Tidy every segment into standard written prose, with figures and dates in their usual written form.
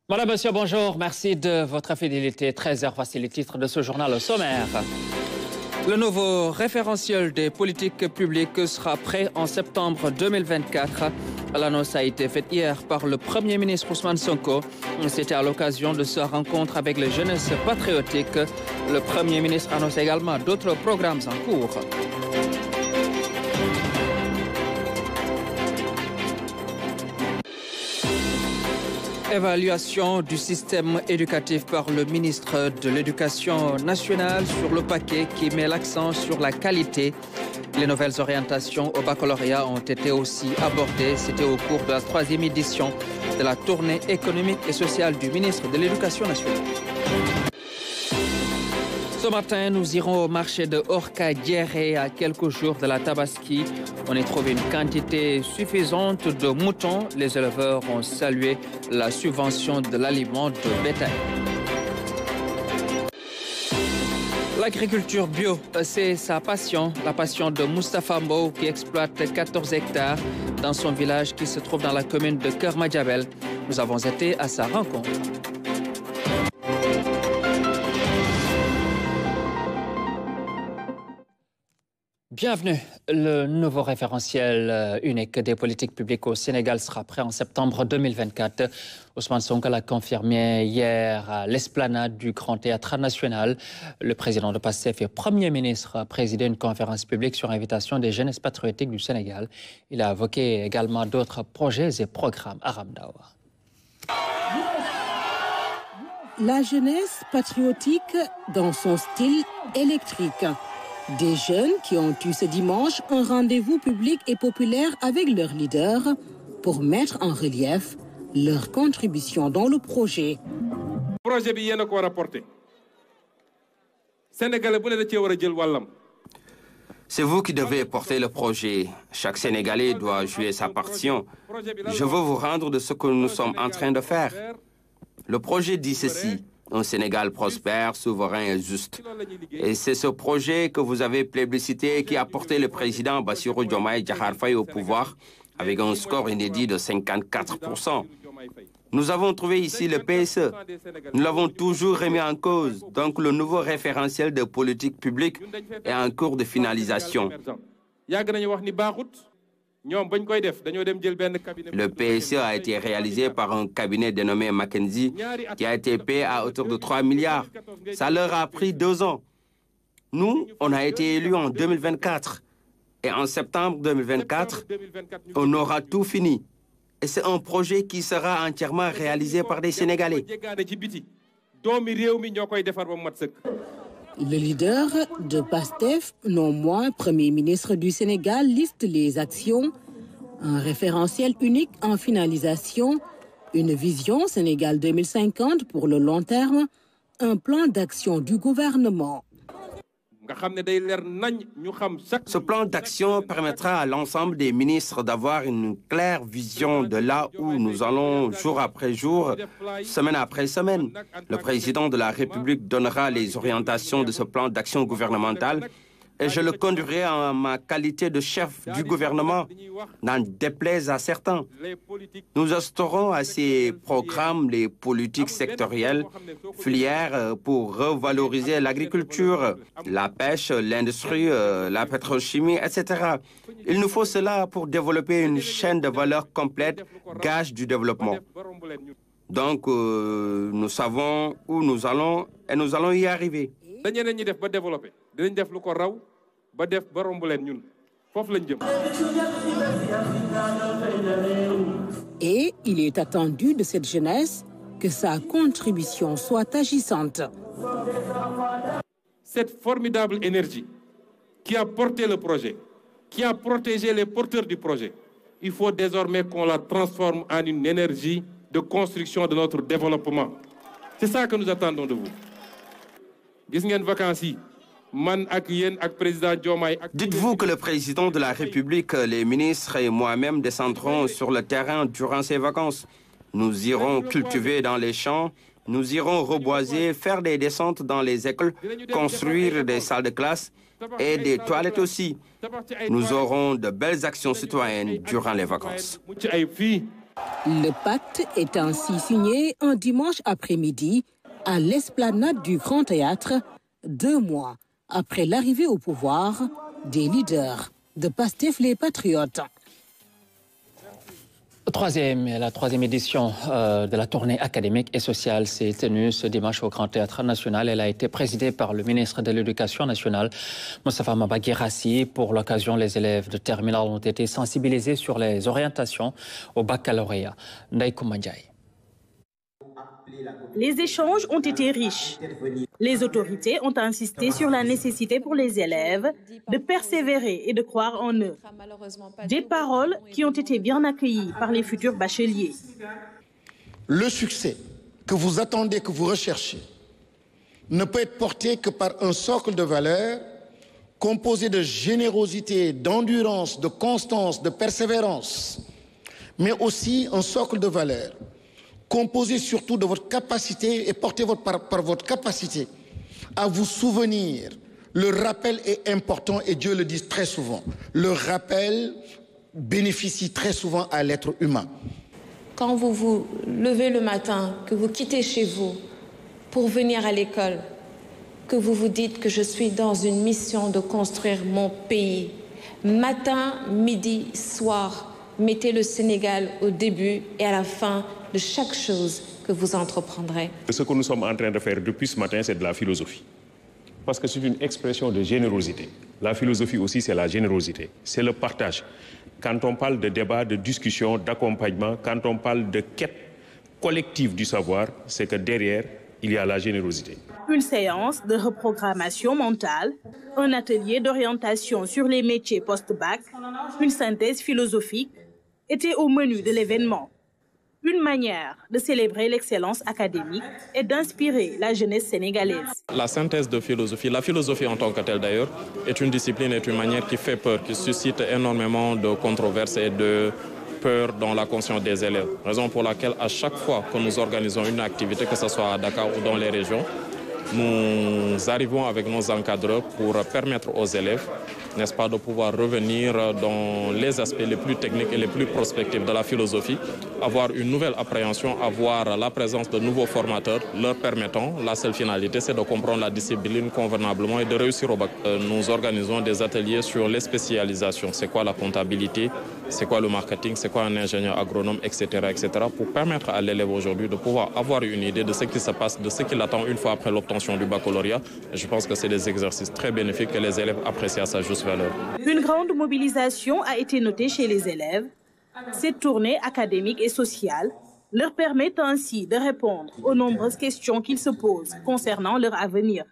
Madame, Monsieur, bonjour. Merci de votre fidélité. 13h, voici les titres de ce journal au sommaire. Le nouveau référentiel des politiques publiques sera prêt en septembre 2024. L'annonce a été faite hier par le Premier ministre Ousmane Sonko. C'était à l'occasion de sa rencontre avec les jeunesses patriotiques. Le Premier ministre annonce également d'autres programmes en cours. Évaluation du système éducatif par le ministre de l'Éducation nationale sur le paquet qui met l'accent sur la qualité. Les nouvelles orientations au baccalauréat ont été aussi abordées. C'était au cours de la 3e édition de la tournée économique et sociale du ministre de l'Éducation nationale. Ce matin, nous irons au marché de Orka-Diéré à quelques jours de la Tabaski. On y trouve une quantité suffisante de moutons. Les éleveurs ont salué la subvention de l'aliment de bétail. L'agriculture bio, c'est sa passion, la passion de Moustapha Mbow qui exploite 14 hectares dans son village qui se trouve dans la commune de Kermadjabel. Nous avons été à sa rencontre. Bienvenue. Le nouveau référentiel unique des politiques publiques au Sénégal sera prêt en septembre 2024. Ousmane Sonko l'a confirmé hier à l'esplanade du Grand Théâtre National. Le président de PASTEF et Premier ministre a présidé une conférence publique sur invitation des jeunesses patriotiques du Sénégal. Il a évoqué également d'autres projets et programmes. Aram Dawa. La jeunesse patriotique dans son style électrique. Des jeunes qui ont eu ce dimanche un rendez-vous public et populaire avec leurs leaders pour mettre en relief leur contribution dans le projet. C'est vous qui devez porter le projet. Chaque Sénégalais doit jouer sa partition. Je veux vous rendre de ce que nous sommes en train de faire. Le projet dit ceci. Un Sénégal prospère, souverain et juste. Et c'est ce projet que vous avez plébiscité qui a porté le président Bassirou Diomaye Diakhar Faye au pouvoir avec un score inédit de 54%. Nous avons trouvé ici le PSE. Nous l'avons toujours remis en cause. Donc le nouveau référentiel de politique publique est en cours de finalisation. Le PSE a été réalisé par un cabinet dénommé McKinsey qui a été payé à hauteur de 3 milliards. Ça leur a pris 2 ans. Nous, on a été élus en 2024. Et en septembre 2024, on aura tout fini. Et c'est un projet qui sera entièrement réalisé par des Sénégalais. Le leader de PASTEF, non moins Premier ministre du Sénégal, liste les actions, un référentiel unique en finalisation, une vision Sénégal 2050 pour le long terme, un plan d'action du gouvernement. Ce plan d'action permettra à l'ensemble des ministres d'avoir une claire vision de là où nous allons jour après jour, semaine après semaine. Le président de la République donnera les orientations de ce plan d'action gouvernemental et je le conduirai en ma qualité de chef du gouvernement, n'en déplaise à certains. Nous instaurons à ces programmes les politiques sectorielles, filières pour revaloriser l'agriculture, la pêche, l'industrie, la pétrochimie, etc. Il nous faut cela pour développer une chaîne de valeur complète, gage du développement. Donc, nous savons où nous allons et nous allons y arriver. Et il est attendu de cette jeunesse que sa contribution soit agissante. Cette formidable énergie qui a porté le projet, qui a protégé les porteurs du projet, il faut désormais qu'on la transforme en une énergie de construction de notre développement. C'est ça que nous attendons de vous. Dites-vous que le président de la République, les ministres et moi-même descendrons sur le terrain durant ces vacances. Nous irons cultiver dans les champs, nous irons reboiser, faire des descentes dans les écoles, construire des salles de classe et des toilettes aussi. Nous aurons de belles actions citoyennes durant les vacances. Le pacte est ainsi signé un dimanche après-midi à l'esplanade du Grand Théâtre, 2 mois après l'arrivée au pouvoir des leaders de Pastef les Patriotes. La troisième édition de la tournée académique et sociale s'est tenue ce dimanche au Grand Théâtre National. Elle a été présidée par le ministre de l'Éducation nationale, Moustapha Maba Guirassy. Pour l'occasion, les élèves de terminale ont été sensibilisés sur les orientations au baccalauréat. Ndaï Koumandjaï. Les échanges ont été riches. Les autorités ont insisté sur la nécessité pour les élèves de persévérer et de croire en eux. Des paroles qui ont été bien accueillies par les futurs bacheliers. Le succès que vous attendez, que vous recherchez, ne peut être porté que par un socle de valeurs composé de générosité, d'endurance, de constance, de persévérance, mais aussi un socle de valeurs composé surtout de votre capacité et porté par votre capacité à vous souvenir. Le rappel est important et Dieu le dit très souvent. Le rappel bénéficie très souvent à l'être humain. Quand vous vous levez le matin, que vous quittez chez vous pour venir à l'école, que vous vous dites que je suis dans une mission de construire mon pays. Matin, midi, soir, mettez le Sénégal au début et à la fin de chaque chose que vous entreprendrez. Ce que nous sommes en train de faire depuis ce matin, c'est de la philosophie. Parce que c'est une expression de générosité. La philosophie aussi, c'est la générosité. C'est le partage. Quand on parle de débat, de discussion, d'accompagnement, quand on parle de quête collective du savoir, c'est que derrière, il y a la générosité. Une séance de reprogrammation mentale, un atelier d'orientation sur les métiers post-bac, une synthèse philosophique étaient au menu de l'événement. Une manière de célébrer l'excellence académique et d'inspirer la jeunesse sénégalaise. La synthèse de philosophie, la philosophie en tant que telle d'ailleurs, est une discipline, est une manière qui fait peur, qui suscite énormément de controverses et de peur dans la conscience des élèves. Raison pour laquelle à chaque fois que nous organisons une activité, que ce soit à Dakar ou dans les régions, nous arrivons avec nos encadreurs pour permettre aux élèves, n'est-ce pas, de pouvoir revenir dans les aspects les plus techniques et les plus prospectifs de la philosophie, avoir une nouvelle appréhension, avoir la présence de nouveaux formateurs, leur permettant, la seule finalité, c'est de comprendre la discipline convenablement et de réussir au bac. Nous organisons des ateliers sur les spécialisations. C'est quoi la comptabilité, c'est quoi le marketing, c'est quoi un ingénieur agronome, etc., etc., pour permettre à l'élève aujourd'hui de pouvoir avoir une idée de ce qui se passe, de ce qui l'attend une fois après l'obtention du baccalauréat. Et je pense que c'est des exercices très bénéfiques que les élèves apprécient à sa juste valeur. Une grande mobilisation a été notée chez les élèves. Cette tournée académique et sociale leur permet ainsi de répondre aux nombreuses questions qu'ils se posent concernant leur avenir.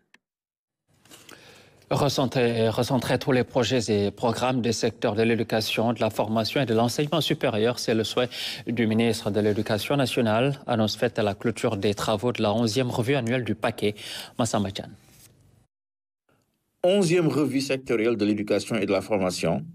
Recentrer tous les projets et programmes des secteurs de l'éducation, de la formation et de l'enseignement supérieur, c'est le souhait du ministre de l'Éducation nationale. Annonce faite à la clôture des travaux de la 11e revue annuelle du paquet. Massamba Diagne. 11e revue sectorielle de l'éducation et de la formation.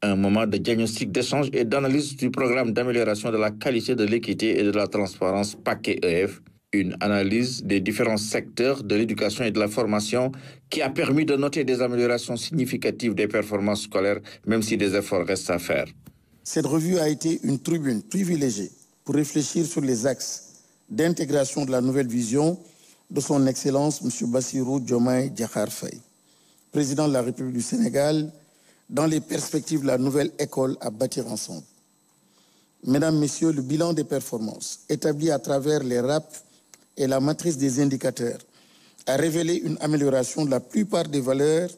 Un moment de diagnostic, d'échange et d'analyse du programme d'amélioration de la qualité, de l'équité et de la transparence paquet EF. Une analyse des différents secteurs de l'éducation et de la formation qui a permis de noter des améliorations significatives des performances scolaires, même si des efforts restent à faire. Cette revue a été une tribune privilégiée pour réfléchir sur les axes d'intégration de la nouvelle vision de son Excellence M. Bassirou Diomaye Diakhar Faye, président de la République du Sénégal, dans les perspectives de la nouvelle école à bâtir ensemble. Mesdames, Messieurs, le bilan des performances établi à travers les RAP et la matrice des indicateurs a révélé une amélioration de la plupart des valeurs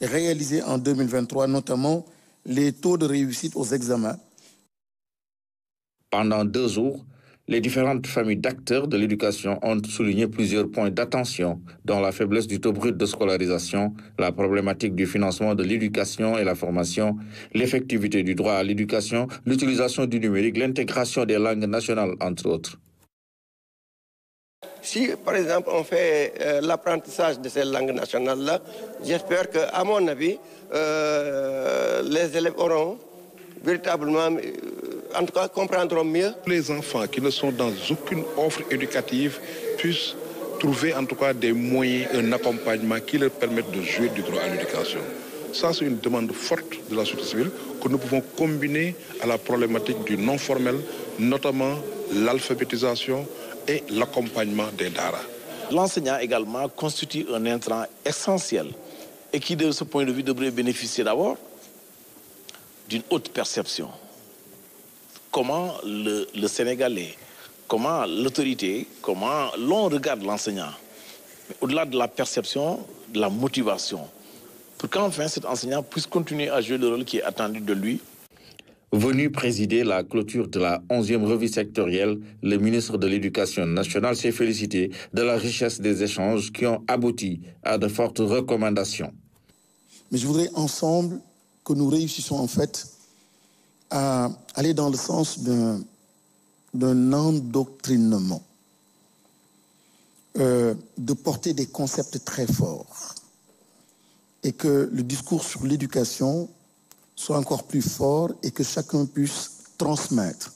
réalisées en 2023, notamment les taux de réussite aux examens. Pendant 2 jours, les différentes familles d'acteurs de l'éducation ont souligné plusieurs points d'attention, dont la faiblesse du taux brut de scolarisation, la problématique du financement de l'éducation et la formation, l'effectivité du droit à l'éducation, l'utilisation du numérique, l'intégration des langues nationales, entre autres. Si, par exemple, on fait l'apprentissage de ces langues nationales-là, j'espère qu'à mon avis, les élèves auront véritablement, en tout cas, comprendront mieux. Les enfants qui ne sont dans aucune offre éducative puissent trouver en tout cas des moyens, un accompagnement qui leur permette de jouir du droit à l'éducation. Ça, c'est une demande forte de la société civile que nous pouvons combiner à la problématique du non formel, notamment l'alphabétisation et l'accompagnement des daara. L'enseignant également constitue un intrant essentiel et qui, de ce point de vue, devrait bénéficier d'abord d'une haute perception. Comment le Sénégalais, comment l'autorité, comment l'on regarde l'enseignant, au-delà de la perception, de la motivation, pour qu'enfin cet enseignant puisse continuer à jouer le rôle qui est attendu de lui. Venu présider la clôture de la 11e revue sectorielle, le ministre de l'Éducation nationale s'est félicité de la richesse des échanges qui ont abouti à de fortes recommandations. Mais je voudrais ensemble que nous réussissions en fait à aller dans le sens d'un endoctrinement, de porter des concepts très forts et que le discours sur l'éducation soit encore plus fort et que chacun puisse transmettre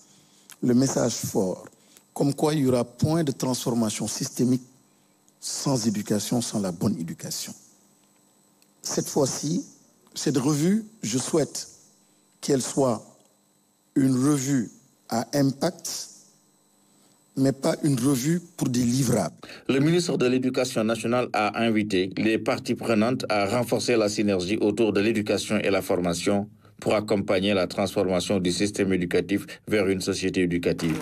le message fort, comme quoi il n'y aura point de transformation systémique sans éducation, sans la bonne éducation. Cette fois-ci, cette revue, je souhaite qu'elle soit une revue à impact, mais pas une revue pour des livrables. Le ministre de l'Éducation nationale a invité les parties prenantes à renforcer la synergie autour de l'éducation et la formation pour accompagner la transformation du système éducatif vers une société éducative.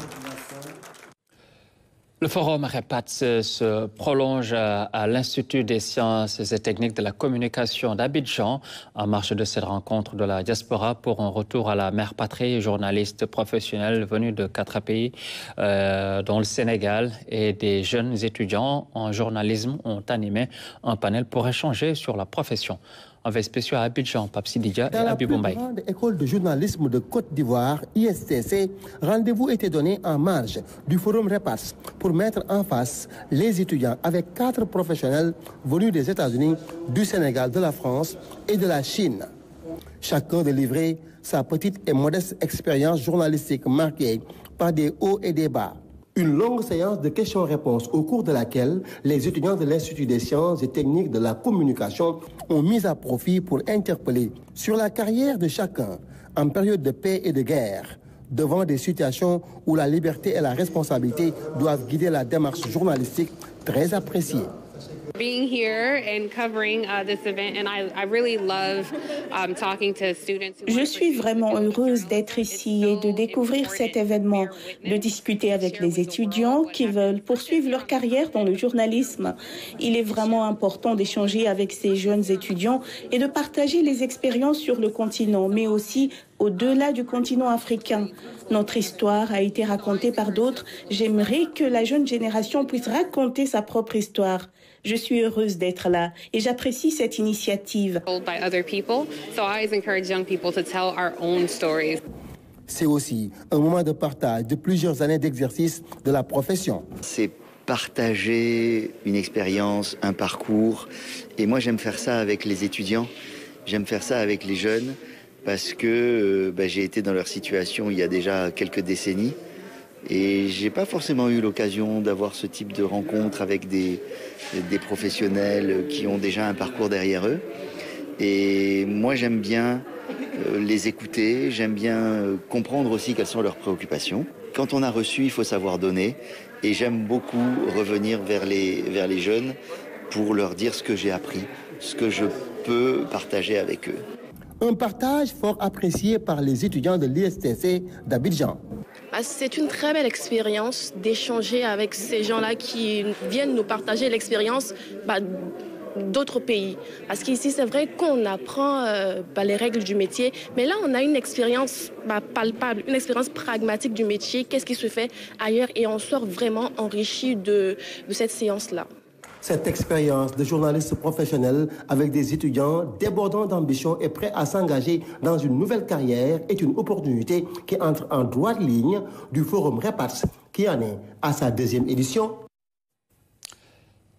Le forum REPATS se prolonge à l'Institut des sciences et techniques de la communication d'Abidjan en marge de cette rencontre de la diaspora pour un retour à la mère patrie. Journalistes professionnels venus de 4 pays, dont le Sénégal, et des jeunes étudiants en journalisme ont animé un panel pour échanger sur la profession. Envoyé spécial à Abidjan, Pape Sididia et Abibou Mbaye. Dans la plus grande école de journalisme de Côte d'Ivoire, ISTC, rendez-vous était donné en marge du forum REPATS pour mettre en face les étudiants avec 4 professionnels venus des États-Unis, du Sénégal, de la France et de la Chine. Chacun de livrer sa petite et modeste expérience journalistique marquée par des hauts et des bas. Une longue séance de questions-réponses au cours de laquelle les étudiants de l'Institut des sciences et techniques de la communication ont mis à profit pour interpeller sur la carrière de chacun en période de paix et de guerre, devant des situations où la liberté et la responsabilité doivent guider la démarche journalistique très appréciée. Being here and covering this event, and I really love talking to students. Je suis vraiment heureuse d'être ici et de découvrir cet événement, de discuter avec les étudiants qui veulent poursuivre leur carrière dans le journalisme. Il est vraiment important d'échanger avec ces jeunes étudiants et de partager les expériences sur le continent, mais aussi au-delà du continent africain. Notre histoire a été racontée par d'autres. J'aimerais que la jeune génération puisse raconter sa propre histoire. Je suis heureuse d'être là et j'apprécie cette initiative. C'est aussi un moment de partage de plusieurs années d'exercice de la profession. C'est partager une expérience, un parcours. Et moi, j'aime faire ça avec les étudiants, j'aime faire ça avec les jeunes, parce que j'ai été dans leur situation il y a déjà quelques décennies. Et j'ai pas forcément eu l'occasion d'avoir ce type de rencontre avec des professionnels qui ont déjà un parcours derrière eux. Et moi, j'aime bien les écouter, j'aime bien comprendre aussi quelles sont leurs préoccupations. Quand on a reçu, il faut savoir donner. Et j'aime beaucoup revenir vers les jeunes pour leur dire ce que j'ai appris, ce que je peux partager avec eux. Un partage fort apprécié par les étudiants de l'ISTC d'Abidjan. C'est une très belle expérience d'échanger avec ces gens-là qui viennent nous partager l'expérience d'autres pays. Parce qu'ici, c'est vrai qu'on apprend les règles du métier, mais là, on a une expérience palpable, une expérience pragmatique du métier, qu'est-ce qui se fait ailleurs, et on sort vraiment enrichi de cette séance-là. Cette expérience de journaliste professionnel avec des étudiants débordants d'ambition et prêts à s'engager dans une nouvelle carrière est une opportunité qui entre en droite ligne du forum REPATS qui en est à sa 2e édition.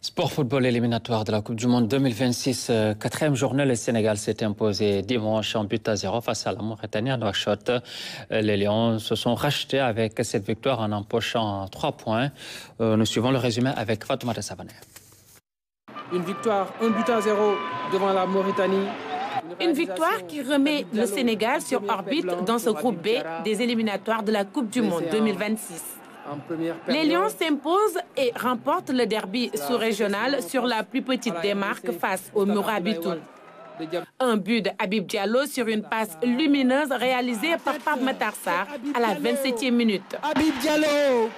Sport football éliminatoire de la Coupe du Monde 2026, 4e journée, le Sénégal s'est imposé dimanche en but à 0 face à la Mauritanie à Nouakchott. Les Lions se sont rachetés avec cette victoire en empochant 3 points. Nous suivons le résumé avec Fatoumata Savané. Une victoire, 1 but à 0 devant la Mauritanie. Une victoire qui remet le Sénégal sur orbite dans ce groupe B des éliminatoires de la Coupe du Monde 2026. Les Lions s'imposent et remportent le derby sous-régional sur la plus petite des marques face au Mourabitoun. Un but de Habib Diallo sur une passe lumineuse réalisée par Pape Matar Sarr à la 27e minute. Habib Diallo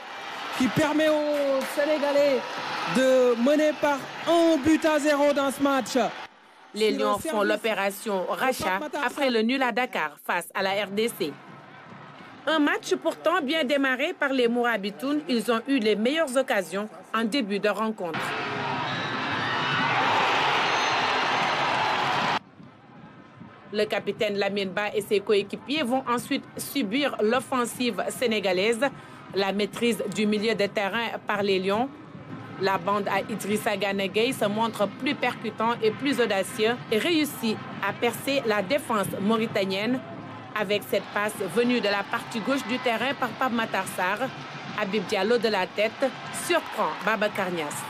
qui permet aux Sénégalais de mener par 1-0 dans ce match. Les Lions font l'opération rachat après le nul à Dakar face à la RDC. Un match pourtant bien démarré par les Mourabitoun. Ils ont eu les meilleures occasions en début de rencontre. Le capitaine Lamine Ba et ses coéquipiers vont ensuite subir l'offensive sénégalaise, la maîtrise du milieu de terrain par les Lions. La bande à Idrissa Gana Gueye se montre plus percutant et plus audacieux et réussit à percer la défense mauritanienne. Avec cette passe venue de la partie gauche du terrain par Pape Matar Sarr, Habib Diallo de la tête surprend Babacar Niasse.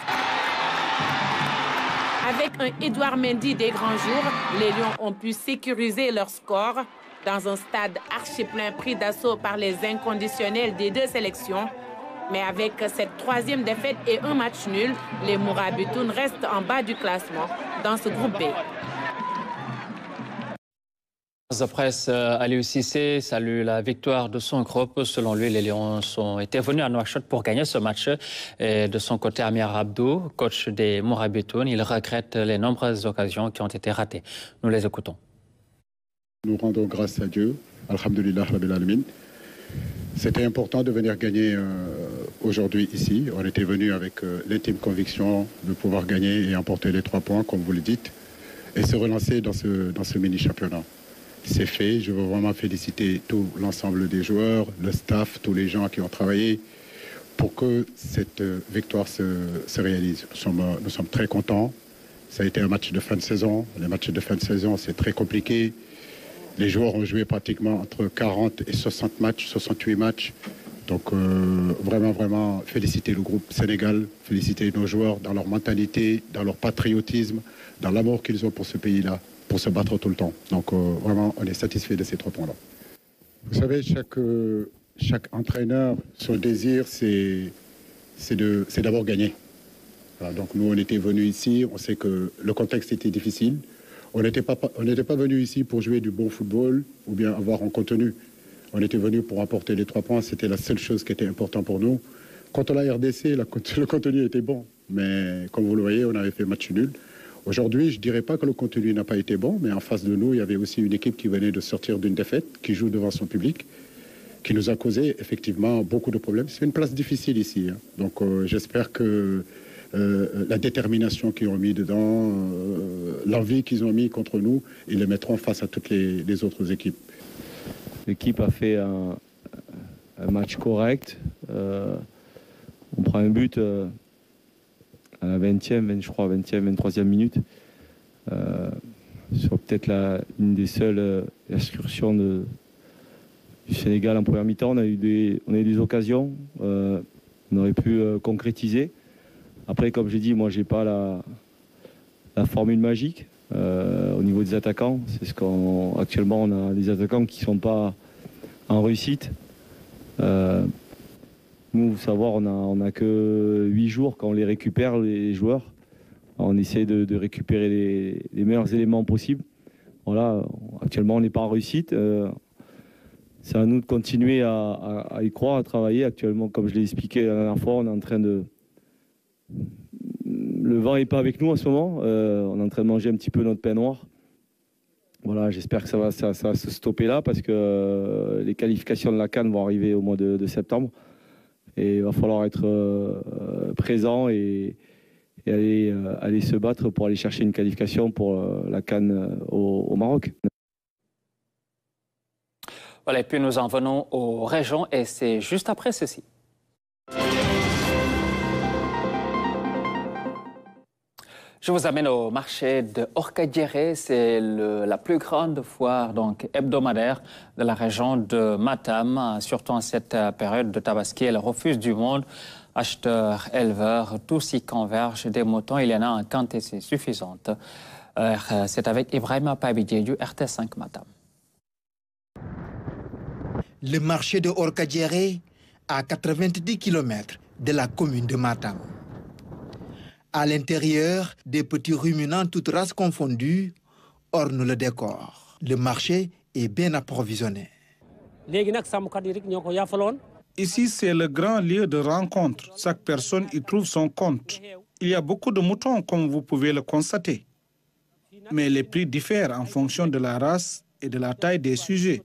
Avec un Edouard Mendy des grands jours, les Lions ont pu sécuriser leur score dans un stade archi-plein pris d'assaut par les inconditionnels des deux sélections. Mais avec cette troisième défaite et un match nul, les Mourabitoun restent en bas du classement dans ce groupe B. La presse Aliou Cissé salue la victoire de son groupe. Selon lui, les Lions ont été venus à Nouakchott pour gagner ce match. Et de son côté, Amir Abdou, coach des Mourabitoun, il regrette les nombreuses occasions qui ont été ratées. Nous les écoutons. Nous rendons grâce à Dieu. Alhamdulillah Rabbil Alamin. C'était important de venir gagner aujourd'hui ici. On était venu avec l'intime conviction de pouvoir gagner et emporter les 3 points, comme vous le dites, et se relancer dans ce mini-championnat. C'est fait. Je veux vraiment féliciter tout l'ensemble des joueurs, le staff, tous les gens qui ont travaillé pour que cette victoire se réalise. Nous sommes très contents. Ça a été un match de fin de saison. Les matchs de fin de saison, c'est très compliqué. Les joueurs ont joué pratiquement entre 40 et 60 matchs, 68 matchs. Donc vraiment féliciter le groupe Sénégal, féliciter nos joueurs dans leur mentalité, dans leur patriotisme, dans l'amour qu'ils ont pour ce pays-là, pour se battre tout le temps. Donc vraiment, on est satisfait de ces 3 points-là. Vous savez, chaque entraîneur, son désir, c'est d'abord gagner. Voilà, donc nous, on était venus ici, on sait que le contexte était difficile. On n'était pas venus ici pour jouer du bon football ou bien avoir un contenu. On était venus pour apporter les 3 points. C'était la seule chose qui était importante pour nous. Contre la RDC, le contenu était bon. Mais comme vous le voyez, on avait fait match nul. Aujourd'hui, je ne dirais pas que le contenu n'a pas été bon, mais en face de nous, il y avait aussi une équipe qui venait de sortir d'une défaite, qui joue devant son public, qui nous a causé effectivement beaucoup de problèmes. C'est une place difficile ici. Hein. Donc j'espère que la détermination qu'ils ont mis dedans, l'envie qu'ils ont mis contre nous, ils le mettront face à toutes les autres équipes. L'équipe a fait un match correct. On prend un but à la 20e, 23e minute. Sur peut-être une des seules excursions du Sénégal en première mi-temps. On a eu des occasions. On aurait pu concrétiser. Après, comme j'ai dit, moi, j'ai pas la formule magique au niveau des attaquants. C'est actuellement, on a des attaquants qui sont pas en réussite. Nous, vous savoir, on a que 8 jours quand on les récupère, les joueurs. On essaie de récupérer les meilleurs éléments possibles. Voilà, actuellement, on n'est pas en réussite. C'est à nous de continuer à y croire, à travailler. Actuellement, comme je l'ai expliqué la dernière fois, on est en train de... Le vent n'est pas avec nous en ce moment. On est en train de manger un petit peu notre pain noir. Voilà, j'espère que ça va se stopper là parce que les qualifications de la CAN vont arriver au mois de septembre. Et il va falloir être présent et aller se battre pour aller chercher une qualification pour la CAN au Maroc. Voilà, et puis nous en venons aux régions et c'est juste après ceci. Je vous amène au marché de Orkadiéré. C'est la plus grande foire hebdomadaire de la région de Matam, surtout en cette période de Tabaski et le refuge du monde. Acheteurs, éleveurs, tous y convergent des moutons. Il y en a en quantité suffisante. C'est avec Ibrahima Pabidje du RT5 Matam. Le marché de Orkadiéré, à 90 km de la commune de Matam. À l'intérieur, des petits ruminants toutes races confondues ornent le décor. Le marché est bien approvisionné. Ici, c'est le grand lieu de rencontre. Chaque personne y trouve son compte. Il y a beaucoup de moutons, comme vous pouvez le constater. Mais les prix diffèrent en fonction de la race et de la taille des sujets.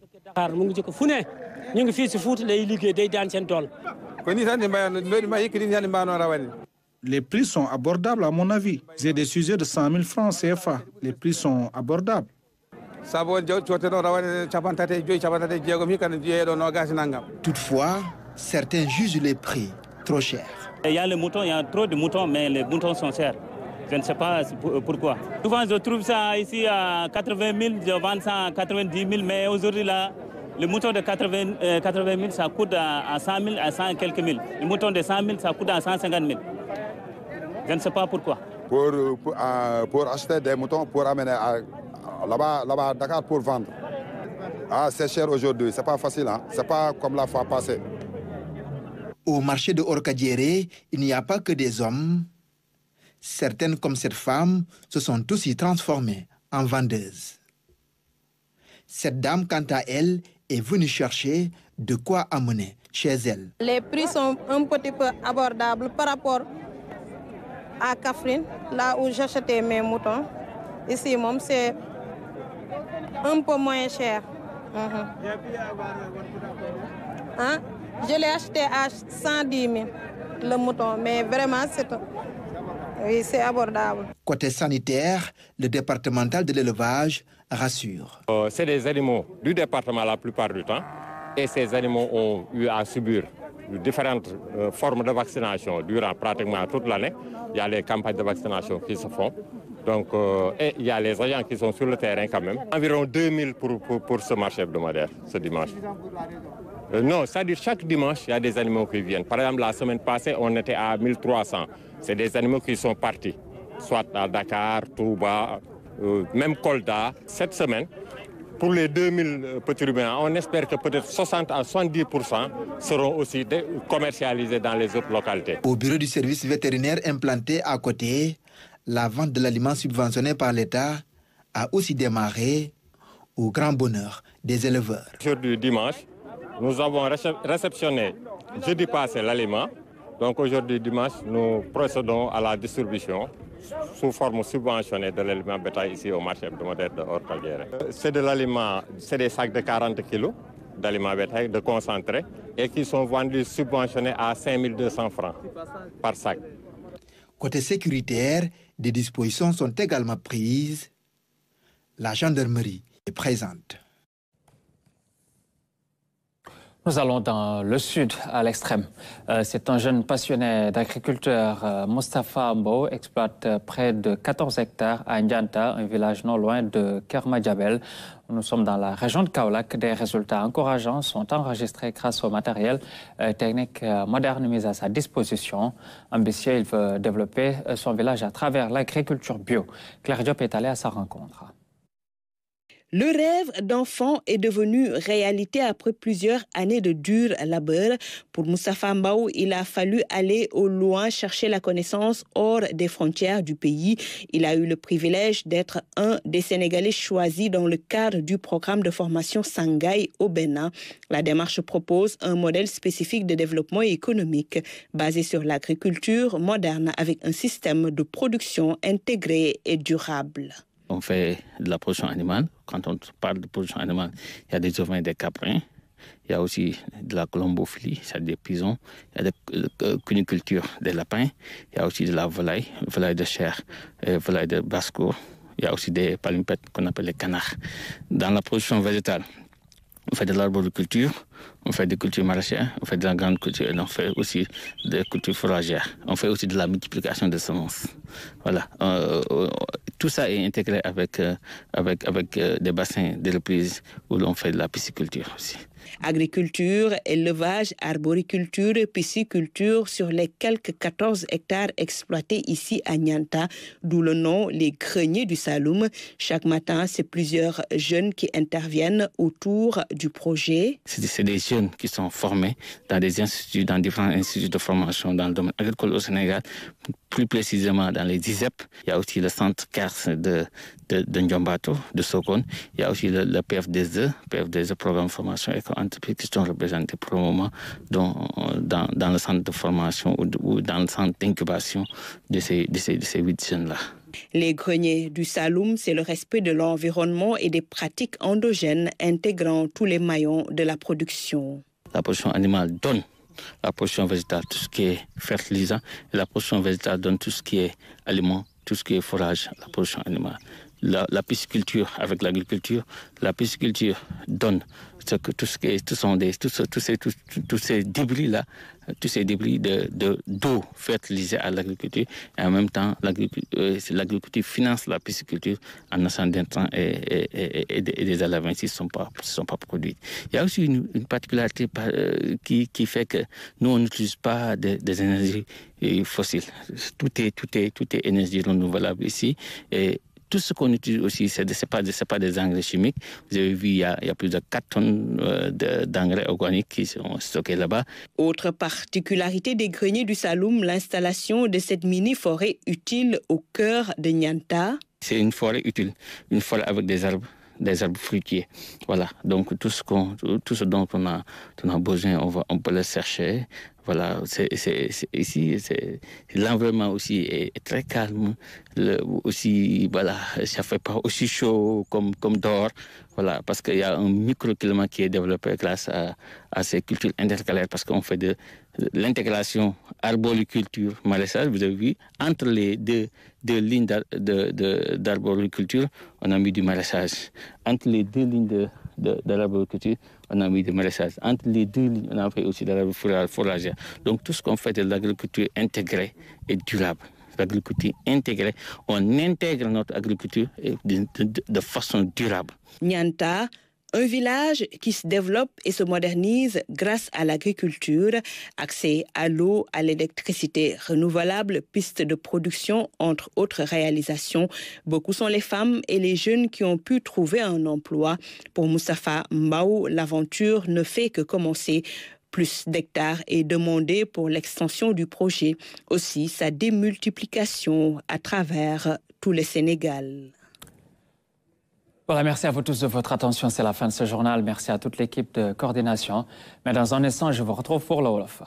Les prix sont abordables à mon avis. J'ai des sujets de 100 000 francs CFA. Les prix sont abordables. Toutefois, certains jugent les prix trop chers. Il y a les moutons, il y a trop de moutons, mais les moutons sont chers. Je ne sais pas pourquoi. Souvent, je trouve ça ici à 80 000, je vends ça à 90 000, mais aujourd'hui, là, le mouton de 80 000, ça coûte à 100 000, à 100 et quelques mille. Le mouton de 100 000, ça coûte à 150 000. Je ne sais pas pourquoi. Pour acheter des moutons, pour amener là-bas à Dakar pour vendre. Ah, c'est cher aujourd'hui, c'est pas facile, hein? C'est pas comme la fois passée. Au marché de Orkadiéré, il n'y a pas que des hommes. Certaines, comme cette femme, se sont aussi transformées en vendeuses. Cette dame, quant à elle, est venue chercher de quoi amener chez elle. Les prix sont un petit peu abordables par rapport à Kaffrine, là où j'achetais mes moutons. Ici, c'est un peu moins cher. Je l'ai acheté à 110 000, le mouton, mais vraiment, c'est abordable. Côté sanitaire, le départemental de l'élevage rassure. C'est des animaux du département la plupart du temps, et ces animaux ont eu à subir différentes formes de vaccination durant pratiquement toute l'année. Il y a les campagnes de vaccination qui se font. Donc, et il y a les agents qui sont sur le terrain quand même. Environ 2000 pour ce marché hebdomadaire, ce dimanche. Non, c'est-à-dire chaque dimanche, il y a des animaux qui viennent. Par exemple, la semaine passée, on était à 1300. C'est des animaux qui sont partis, soit à Dakar, Touba, même Kolda. Cette semaine, pour les 2000 petits ruminants, on espère que peut-être 60 à 70% seront aussi commercialisés dans les autres localités. Au bureau du service vétérinaire implanté à côté, la vente de l'aliments subventionné par l'État a aussi démarré au grand bonheur des éleveurs. Aujourd'hui, dimanche, nous avons réceptionné jeudi passé l'aliment. Donc aujourd'hui, dimanche, nous procédons à la distribution sous forme subventionnée de l'aliment bétail ici au marché hebdomadaire de Orkadiéré. C'est de l'aliment, c'est des sacs de 40 kilos d'aliments bétail, de concentré, et qui sont vendus subventionnés à 5200 francs par sac. Côté sécuritaire, des dispositions sont également prises. La gendarmerie est présente. Nous allons dans le sud, à l'extrême. C'est un jeune passionné d'agriculteur, Moustapha Mbow, exploite près de 14 hectares à Ndianta, un village non loin de Kermadjabel. Nous sommes dans la région de Kaolack. Des résultats encourageants sont enregistrés grâce au matériel technique moderne mis à sa disposition. Ambitieux, il veut développer son village à travers l'agriculture bio. Claire Diop est allée à sa rencontre. Le rêve d'enfant est devenu réalité après plusieurs années de dur labeur. Pour Moustapha Mbow, il a fallu aller au loin chercher la connaissance hors des frontières du pays. Il a eu le privilège d'être un des Sénégalais choisis dans le cadre du programme de formation Sangaï au Bénin. La démarche propose un modèle spécifique de développement économique basé sur l'agriculture moderne avec un système de production intégré et durable. On fait de la production animale. Quand on parle de production animale, il y a des ovins et des caprins. Il y a aussi de la colombophilie, c'est-à-dire des pigeons. Il y a de cuniculture des lapins. Il y a aussi de la volaille de chair, volaille de basse-cour. Il y a aussi des palumpettes qu'on appelle les canards. Dans la production végétale, on fait de l'arboriculture, on fait des cultures maraîchères, on fait de la grande culture et on fait aussi des cultures fourragères. On fait aussi de la multiplication de semences. Voilà. Tout ça est intégré avec des bassins de reprise où l'on fait de la pisciculture aussi. Agriculture, élevage, arboriculture, pisciculture sur les quelques 14 hectares exploités ici à Nianta, d'où le nom les greniers du Saloum. Chaque matin, c'est plusieurs jeunes qui interviennent autour du projet. C'est des jeunes qui sont formés dans des instituts, dans différents instituts de formation dans le domaine agricole au Sénégal, plus précisément dans les ISEP. Il y a aussi le centre CARS de Ndiambato, de Sokone. Il y a aussi le PFDSE, Programme de formation éco-entreprise, qui sont représentés pour le moment dans le centre de formation ou dans le centre d'incubation de ces 8 jeunes-là. Les greniers du Saloum, c'est le respect de l'environnement et des pratiques endogènes intégrant tous les maillons de la production. La production animale donne la production végétale, tout ce qui est fertilisant, et la production végétale donne tout ce qui est aliment, tout ce qui est fourrage, la production animale. La pisciculture avec l'agriculture, la pisciculture donne tous ces débris-là, tous ces débris d'eau fertilisée à l'agriculture, et en même temps l'agriculture finance la pisciculture en achetant d'intrants et des alavins qui ne sont pas produits. Il y a aussi une particularité qui fait que nous on n'utilise pas des énergies fossiles. Tout est énergie renouvelable ici. Et tout ce qu'on utilise aussi, ce n'est pas des engrais chimiques. Vous avez vu, il y a plus de 4 tonnes d'engrais organiques qui sont stockés là-bas. Autre particularité des greniers du Saloum, l'installation de cette mini-forêt utile au cœur de Nianta. C'est une forêt utile, une forêt avec des arbres fruitiers. Voilà, donc tout ce dont on a besoin, on peut le chercher. Voilà, ici, l'environnement aussi est très calme. Voilà, ça ne fait pas aussi chaud comme dehors. Voilà, parce qu'il y a un microclimat qui est développé grâce à ces cultures intercalaires, parce qu'on fait de l'intégration arboriculture, maraîchage. Vous avez vu, entre les deux lignes d'arboriculture, on a mis du maraîchage. Entre les 2 lignes de l'arboriculture, on a mis du maraîchage. Entre les 2 lignes, on a fait aussi de l'arboriculture. Donc tout ce qu'on fait de l'agriculture intégrée et durable. L'agriculture intégrée, on intègre notre agriculture de façon durable. Nianta, un village qui se développe et se modernise grâce à l'agriculture, accès à l'eau, à l'électricité renouvelable, pistes de production, entre autres réalisations. Beaucoup sont les femmes et les jeunes qui ont pu trouver un emploi. Pour Moustapha Mbao, l'aventure ne fait que commencer. Plus d'hectares est demandé pour l'extension du projet, aussi sa démultiplication à travers tout le Sénégal. Voilà, merci à vous tous de votre attention. C'est la fin de ce journal. Merci à toute l'équipe de coordination. Mais dans un instant, je vous retrouve pour le Wolof.